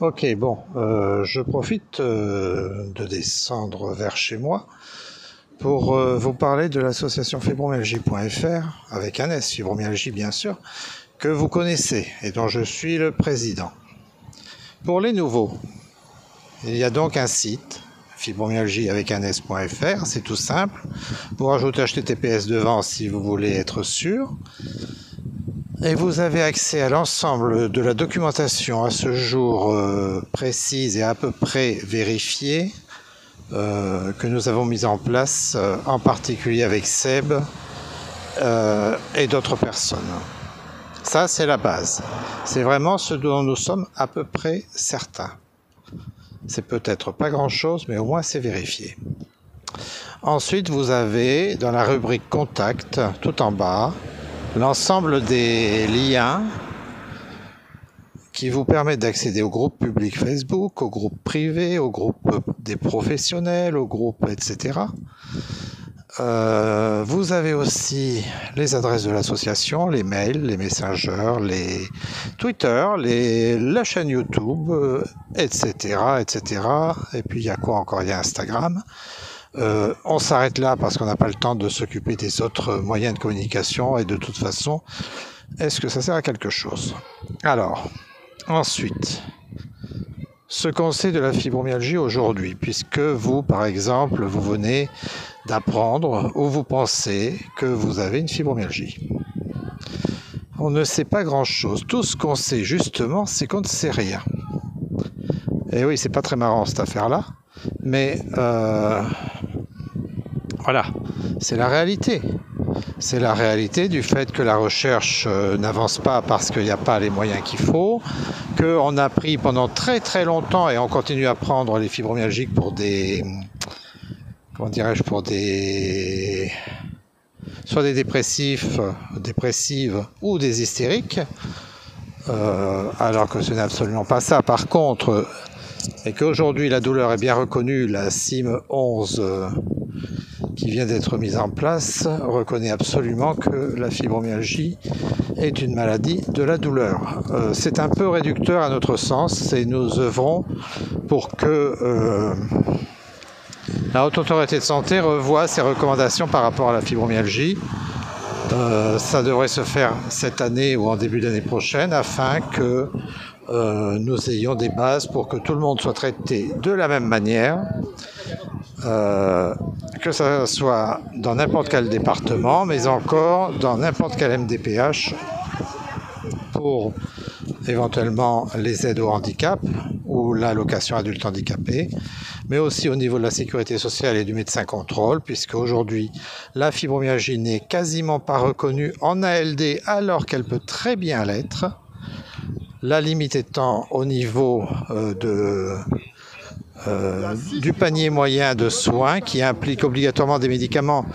Ok, bon, je profite de descendre vers chez moi pour vous parler de l'association fibromyalgie.fr, avec un S, fibromyalgie bien sûr, que vous connaissez et dont je suis le président. Pour les nouveaux, il y a donc un site, fibromyalgie avec un S.fr, c'est tout simple. Vous rajoutez HTTPS devant si vous voulez être sûr. Et vous avez accès à l'ensemble de la documentation à ce jour précise et à peu près vérifiée que nous avons mise en place, en particulier avec Seb et d'autres personnes. Ça, c'est la base. C'est vraiment ce dont nous sommes à peu près certains. C'est peut-être pas grand-chose, mais au moins c'est vérifié. Ensuite, vous avez dans la rubrique Contact, tout en bas, l'ensemble des liens qui vous permettent d'accéder au groupe public Facebook, au groupe privé, au groupe des professionnels, au groupe, etc. Vous avez aussi les adresses de l'association, les mails, les messengers, les Twitter, la chaîne YouTube, etc., etc. Et puis il y a quoi encore? Il y a Instagram. On s'arrête là parce qu'on n'a pas le temps de s'occuper des autres moyens de communication et de toute façon, est-ce que ça sert à quelque chose? Alors, ensuite, ce qu'on sait de la fibromyalgie aujourd'hui, puisque vous, par exemple, vous venez d'apprendre ou vous pensez que vous avez une fibromyalgie. On ne sait pas grand-chose. Tout ce qu'on sait justement, c'est qu'on ne sait rien. Et oui, c'est pas très marrant cette affaire-là, mais voilà, c'est la réalité. C'est la réalité du fait que la recherche n'avance pas parce qu'il n'y a pas les moyens qu'il faut, qu'on a pris pendant très très longtemps et on continue à prendre les fibromyalgiques pour des, comment dirais-je, pour des, soit des dépressifs, dépressives ou des hystériques, alors que ce n'est absolument pas ça. Par contre, et qu'aujourd'hui la douleur est bien reconnue, la CIM 11 qui vient d'être mise en place reconnaît absolument que la fibromyalgie est une maladie de la douleur. C'est un peu réducteur à notre sens et nous œuvrons pour que la Haute Autorité de Santé revoie ses recommandations par rapport à la fibromyalgie. Ça devrait se faire cette année ou en début d'année prochaine afin que nous ayons des bases pour que tout le monde soit traité de la même manière, que ça soit dans n'importe quel département, mais encore dans n'importe quel MDPH pour éventuellement les aides au handicap ou l'allocation adulte handicapé, mais aussi au niveau de la sécurité sociale et du médecin contrôle, puisque aujourd'hui la fibromyalgie n'est quasiment pas reconnue en ALD alors qu'elle peut très bien l'être. La limite étant au niveau du panier moyen de soins qui implique obligatoirement des médicaments,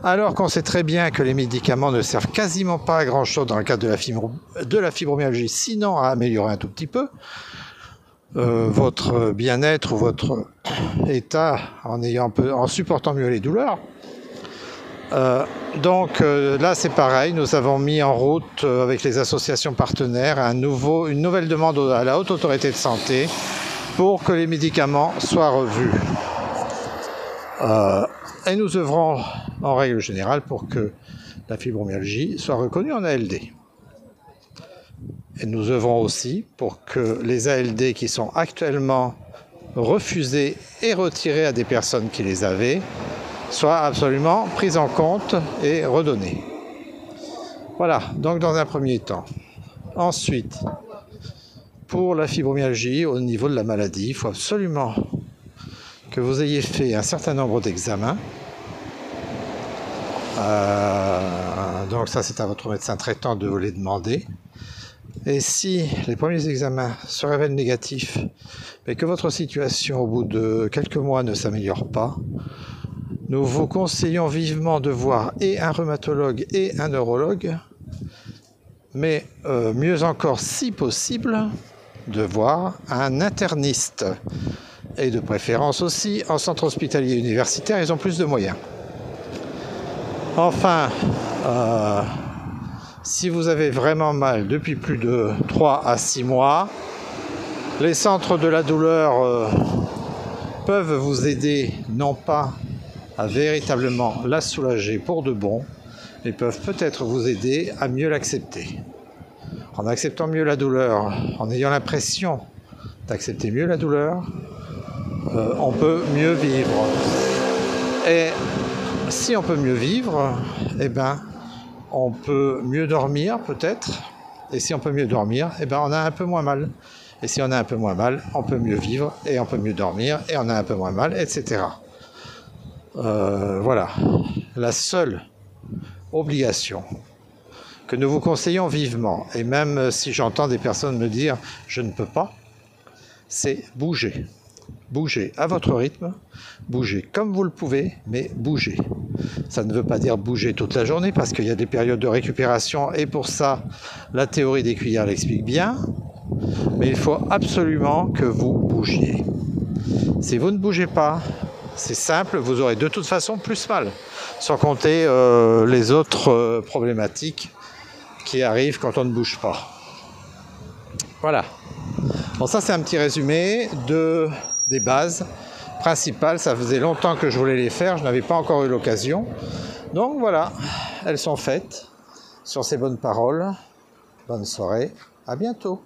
alors qu'on sait très bien que les médicaments ne servent quasiment pas à grand chose dans le cadre de la fibromyalgie, sinon à améliorer un tout petit peu votre bien-être ou votre état en supportant mieux les douleurs. Donc là c'est pareil, nous avons mis en route avec les associations partenaires une nouvelle demande à la Haute Autorité de Santé pour que les médicaments soient revus. Et nous œuvrons en règle générale pour que la fibromyalgie soit reconnue en ALD. Et nous œuvrons aussi pour que les ALD qui sont actuellement refusés et retirés à des personnes qui les avaient soient absolument prises en compte et redonnées. Voilà, donc dans un premier temps. Ensuite, pour la fibromyalgie, au niveau de la maladie, il faut absolument que vous ayez fait un certain nombre d'examens. Donc ça, c'est à votre médecin traitant de vous les demander. Et si les premiers examens se révèlent négatifs, mais que votre situation au bout de quelques mois ne s'améliore pas, nous vous conseillons vivement de voir et un rhumatologue et un neurologue, mais mieux encore, si possible, de voir un interniste. Et de préférence aussi en centre hospitalier universitaire, ils ont plus de moyens. Enfin, si vous avez vraiment mal depuis plus de 3 à 6 mois, Les centres de la douleur peuvent vous aider, non pas à véritablement la soulager pour de bon, mais peuvent peut-être vous aider à mieux l'accepter. En acceptant mieux la douleur, en ayant l'impression d'accepter mieux la douleur, on peut mieux vivre. Et si on peut mieux vivre, eh ben, on peut mieux dormir peut-être. Et si on peut mieux dormir, eh ben, on a un peu moins mal. Et si on a un peu moins mal, on peut mieux vivre et on peut mieux dormir et on a un peu moins mal, etc. Voilà. La seule obligation que nous vous conseillons vivement, et même si j'entends des personnes me dire « je ne peux pas », c'est bouger. Bougez à votre rythme, bougez comme vous le pouvez, mais bougez. Ça ne veut pas dire bouger toute la journée parce qu'il y a des périodes de récupération et pour ça, la théorie des cuillères l'explique bien. Mais il faut absolument que vous bougiez. Si vous ne bougez pas, c'est simple, vous aurez de toute façon plus mal. Sans compter les autres problématiques qui arrivent quand on ne bouge pas. Voilà. Bon, ça c'est un petit résumé des bases principales. Ça faisait longtemps que je voulais les faire, je n'avais pas encore eu l'occasion. Donc voilà, elles sont faites. Sur ces bonnes paroles, bonne soirée, à bientôt.